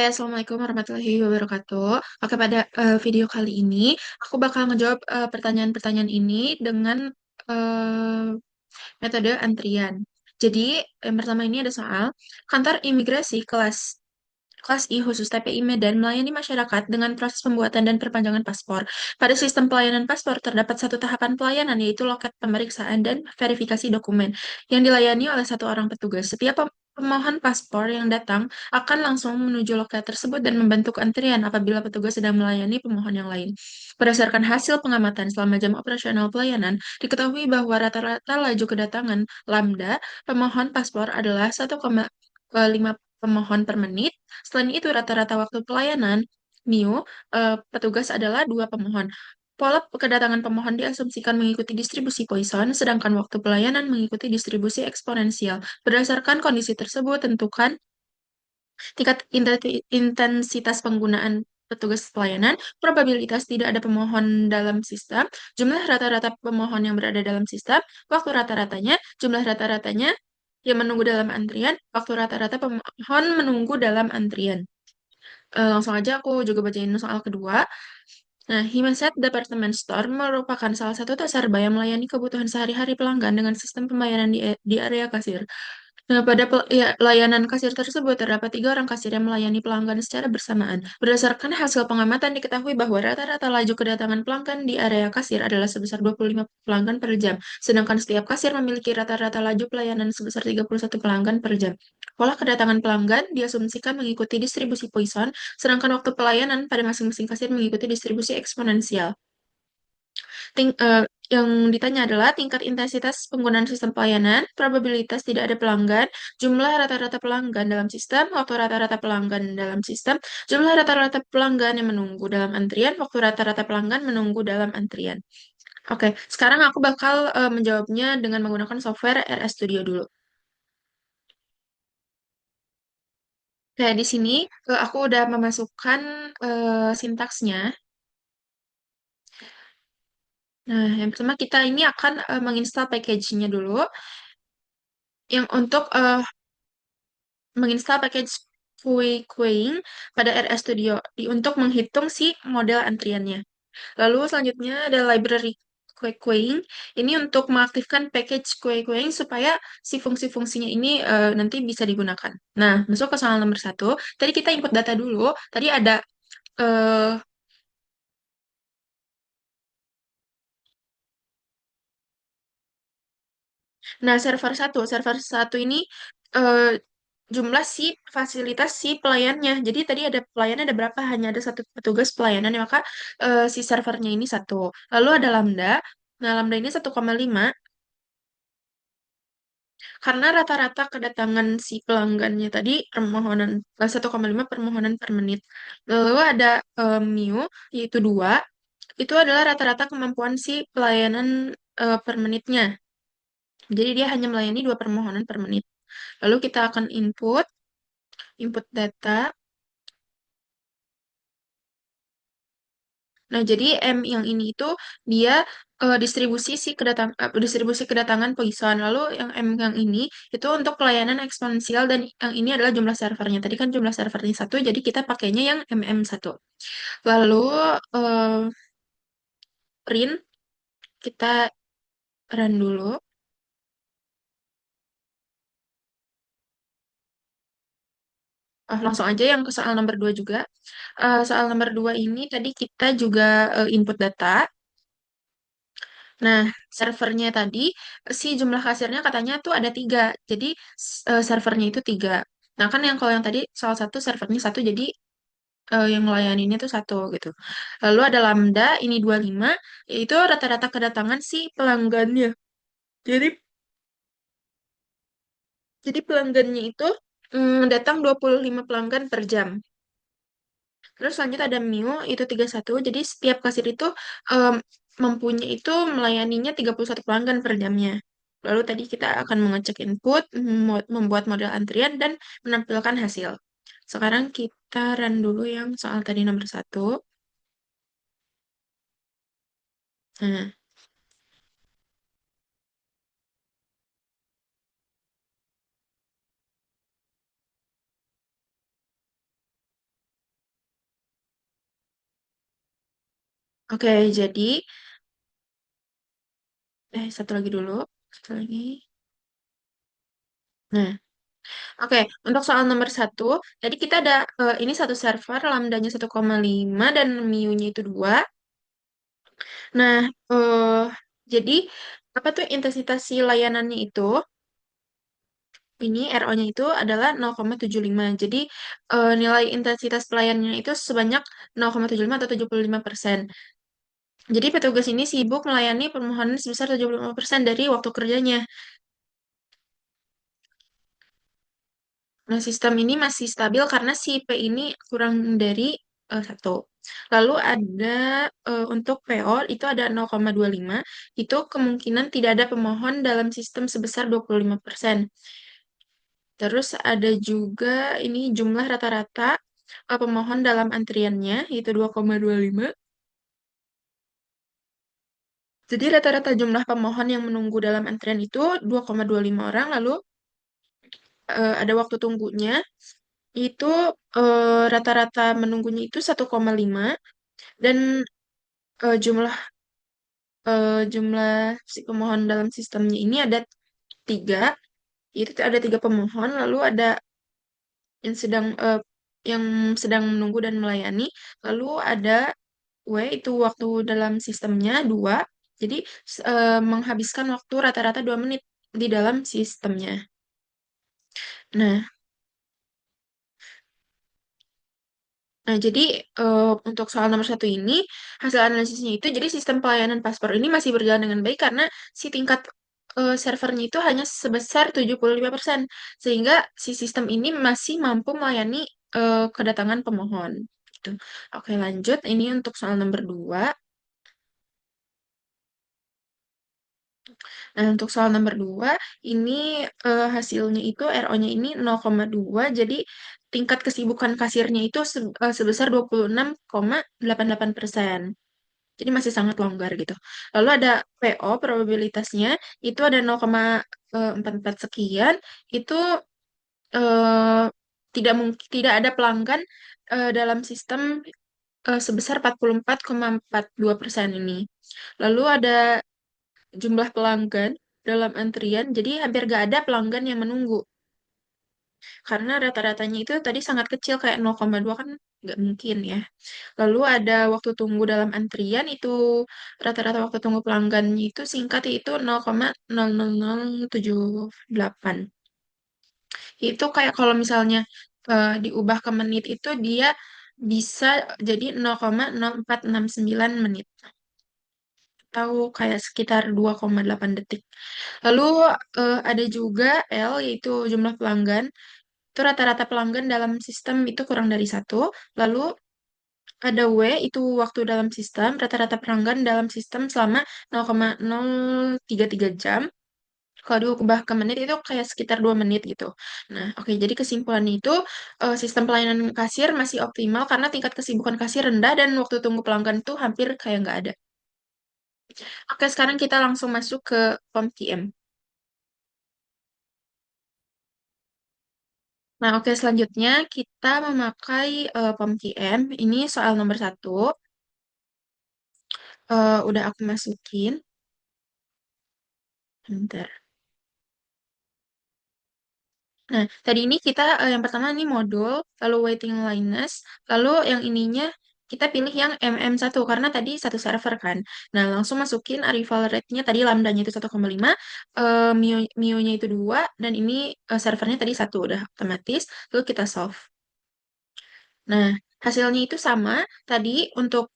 Assalamualaikum warahmatullahi wabarakatuh. Oke, pada video kali ini aku bakal ngejawab pertanyaan-pertanyaan ini dengan eh, metode antrian. Jadi, yang pertama ini ada soal kantor imigrasi kelas I khusus TPI Medan melayani masyarakat dengan proses pembuatan dan perpanjangan paspor. Pada sistem pelayanan paspor terdapat satu tahapan pelayanan yaitu loket pemeriksaan dan verifikasi dokumen yang dilayani oleh satu orang petugas. Setiap pemohon paspor yang datang akan langsung menuju loket tersebut dan membentuk antrian apabila petugas sedang melayani pemohon yang lain. Berdasarkan hasil pengamatan selama jam operasional pelayanan, diketahui bahwa rata-rata laju kedatangan lambda pemohon paspor adalah 1,5 pemohon per menit. Selain itu, rata-rata waktu pelayanan MIU petugas adalah 2 pemohon. Pola kedatangan pemohon diasumsikan mengikuti distribusi Poisson, sedangkan waktu pelayanan mengikuti distribusi eksponensial. Berdasarkan kondisi tersebut, tentukan tingkat intensitas penggunaan petugas pelayanan, probabilitas tidak ada pemohon dalam sistem, jumlah rata-rata pemohon yang berada dalam sistem, waktu rata-ratanya, jumlah rata-ratanya yang menunggu dalam antrian, waktu rata-rata pemohon menunggu dalam antrian. Langsung aja aku juga bacain soal kedua. Nah, Himaset Department Store merupakan salah satu pasar yang melayani kebutuhan sehari-hari pelanggan dengan sistem pembayaran di area kasir. Nah, pada layanan kasir tersebut terdapat 3 orang kasir yang melayani pelanggan secara bersamaan. Berdasarkan hasil pengamatan diketahui bahwa rata-rata laju kedatangan pelanggan di area kasir adalah sebesar 25 pelanggan per jam, sedangkan setiap kasir memiliki rata-rata laju pelayanan sebesar 31 pelanggan per jam. Pola kedatangan pelanggan diasumsikan mengikuti distribusi Poisson, sedangkan waktu pelayanan pada masing-masing kasir mengikuti distribusi eksponensial. Yang ditanya adalah tingkat intensitas penggunaan sistem pelayanan, probabilitas tidak ada pelanggan, jumlah rata-rata pelanggan dalam sistem, waktu rata-rata pelanggan dalam sistem, jumlah rata-rata pelanggan yang menunggu dalam antrian, waktu rata-rata pelanggan menunggu dalam antrian. Oke, sekarang aku bakal menjawabnya dengan menggunakan software RS Studio dulu. Kayak di sini aku udah memasukkan sintaksnya. Nah, yang pertama kita ini akan menginstal package-nya dulu. Yang untuk menginstal package Queuing pada RS Studio untuk menghitung si model antriannya. Lalu selanjutnya ada library Queuing. Ini untuk mengaktifkan package Queuing supaya si fungsi-fungsinya ini nanti bisa digunakan. Nah, masuk ke soal nomor 1. Tadi kita input data dulu. Tadi ada eh, nah, server satu ini eh, jumlah si fasilitas si pelayannya. Jadi tadi ada pelayan ada berapa? Hanya ada satu petugas pelayanan, ya, maka si servernya ini satu. Lalu ada Lambda. Nah, Lambda ini 1,5 karena rata-rata kedatangan si pelanggannya tadi permohonan 1,5 permohonan per menit. Lalu ada Mu yaitu 2. Itu adalah rata-rata kemampuan si pelayanan per menitnya. Jadi dia hanya melayani 2 permohonan per menit. Lalu kita akan input data. Nah, jadi M yang ini itu dia distribusi kedatangan Poisson. Lalu yang M yang ini itu untuk pelayanan eksponensial dan yang ini adalah jumlah servernya. Tadi kan jumlah servernya satu, jadi kita pakainya yang MM1. Lalu eh, print kita run dulu. Langsung aja yang ke soal nomor 2 juga. Soal nomor 2 ini tadi kita juga input data. Nah, servernya tadi, si jumlah kasirnya katanya tuh ada 3. Jadi, servernya itu 3. Nah, kan yang kalau yang tadi soal satu servernya satu, jadi yang ngelayaninnya tuh satu gitu. Lalu ada Lambda, ini 25, yaitu rata-rata kedatangan si pelanggannya. Jadi, pelanggannya itu datang 25 pelanggan per jam. Terus selanjutnya ada Mio, itu 31. Jadi, setiap kasir itu em, mempunyai itu melayaninya 31 pelanggan per jamnya. Lalu tadi kita akan mengecek input, membuat model antrian, dan menampilkan hasil. Sekarang kita run dulu yang soal tadi nomor 1. Nah, Oke, jadi, satu lagi dulu. Satu lagi. Nah, oke, untuk soal nomor satu, jadi kita ada, ini satu server, lambdanya 1,5 dan mu-nya itu 2. Nah, jadi, apa tuh intensitas si layanannya itu, ini RO-nya itu adalah 0,75. Jadi, nilai intensitas pelayanannya itu sebanyak 0,75 atau 75%. Jadi petugas ini sibuk melayani permohonan sebesar 75% dari waktu kerjanya. Nah, sistem ini masih stabil karena si P ini kurang dari 1. Lalu ada untuk PO itu ada 0,25, itu kemungkinan tidak ada pemohon dalam sistem sebesar 25%. Terus ada juga ini jumlah rata-rata pemohon dalam antriannya, yaitu 2,25. Jadi rata-rata jumlah pemohon yang menunggu dalam antrian itu 2,25 orang, lalu ada waktu tunggunya, itu rata-rata menunggunya itu 1,5 dan jumlah si pemohon dalam sistemnya ini ada 3, itu ada 3 pemohon, lalu ada yang sedang eh, yang sedang menunggu dan melayani, lalu ada W itu waktu dalam sistemnya 2, jadi menghabiskan waktu rata-rata 2 menit di dalam sistemnya. Nah, jadi untuk soal nomor satu ini, hasil analisisnya itu, jadi sistem pelayanan paspor ini masih berjalan dengan baik karena si tingkat servernya itu hanya sebesar 75%, sehingga si sistem ini masih mampu melayani kedatangan pemohon. Gitu. Oke, lanjut. Ini untuk soal nomor 2. Nah, untuk soal nomor 2, ini hasilnya itu RO-nya ini 0,2, jadi tingkat kesibukan kasirnya itu sebesar 26,88%. Jadi masih sangat longgar gitu. Lalu ada PO, probabilitasnya itu ada 0,44 sekian, itu eh, tidak ada pelanggan dalam sistem sebesar 44,42% ini. Lalu ada jumlah pelanggan dalam antrian, jadi hampir gak ada pelanggan yang menunggu. Karena rata-ratanya itu tadi sangat kecil, kayak 0,2 kan nggak mungkin ya. Lalu ada waktu tunggu dalam antrian, itu rata-rata waktu tunggu pelanggannya itu singkat, itu 0,00078. Itu kayak kalau misalnya diubah ke menit itu dia bisa jadi 0,0469 menit. Atau kayak sekitar 2,8 detik. Lalu ada juga L, yaitu jumlah pelanggan. Itu rata-rata pelanggan dalam sistem itu kurang dari 1. Lalu ada W, itu waktu dalam sistem. Rata-rata pelanggan dalam sistem selama 0,033 jam. Kalau diubah ke menit itu kayak sekitar 2 menit gitu. Nah, oke, jadi kesimpulannya itu sistem pelayanan kasir masih optimal karena tingkat kesibukan kasir rendah dan waktu tunggu pelanggan itu hampir kayak nggak ada. Oke, sekarang kita langsung masuk ke form TM. Nah, oke, selanjutnya kita memakai form TM. Ini soal nomor satu. Udah aku masukin. Bentar. Nah, tadi ini kita yang pertama ini modul, lalu waiting liness, lalu yang ininya kita pilih yang MM1 karena tadi satu server kan. Nah, langsung masukin arrival rate-nya tadi lambdanya itu 1,5, Mio-nya itu 2, dan ini servernya tadi 1 udah otomatis. Lalu kita solve. Nah, hasilnya itu sama. Tadi untuk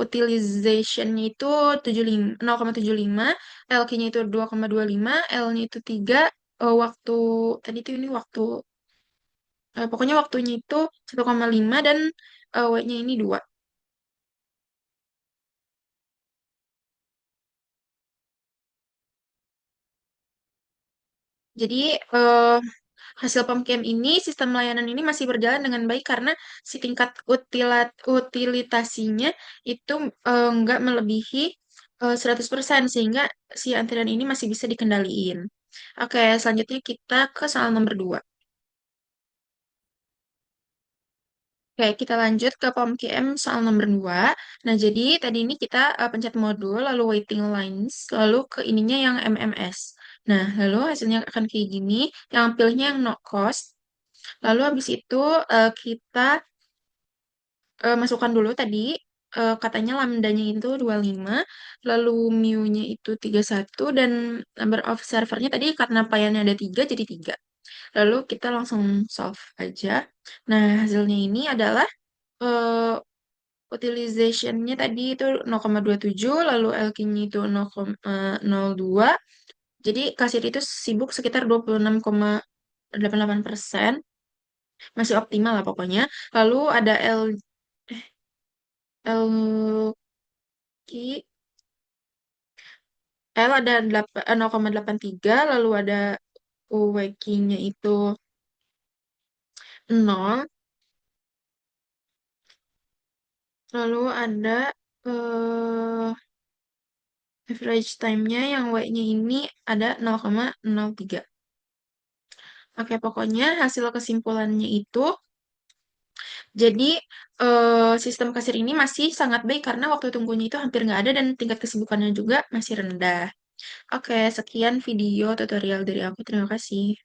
utilization-nya itu 0,75, LQ-nya itu 2,25, L-nya itu 3, waktu tadi itu ini waktu pokoknya waktunya itu 1,5 dan W-nya ini 2. Jadi eh, hasil PEMKIM ini, sistem layanan ini masih berjalan dengan baik karena si tingkat utilitasinya itu nggak melebihi 100% sehingga si antrian ini masih bisa dikendaliin. Oke, selanjutnya kita ke soal nomor 2. Oke, kita lanjut ke POM-QM soal nomor 2. Nah, jadi tadi ini kita pencet modul, lalu waiting lines, lalu ke ininya yang MMS. Nah, lalu hasilnya akan kayak gini. Yang pilihnya yang no cost. Lalu habis itu kita masukkan dulu tadi, katanya lambdanya itu 25, lalu mu-nya itu 31, dan number of servernya tadi karena payannya ada 3, jadi 3. Lalu kita langsung solve aja. Nah, hasilnya ini adalah eh, utilization-nya tadi itu 0,27, lalu LQ-nya itu 0,02. Jadi kasir itu sibuk sekitar 26,88%. Masih optimal lah pokoknya. Lalu ada LQ, L ada 0,83, lalu ada UWQ-nya itu 0, lalu ada eh, average time-nya yang W-nya ini ada 0,03. Oke, pokoknya hasil kesimpulannya itu, jadi sistem kasir ini masih sangat baik karena waktu tunggunya itu hampir nggak ada dan tingkat kesibukannya juga masih rendah. Oke, sekian video tutorial dari aku. Terima kasih.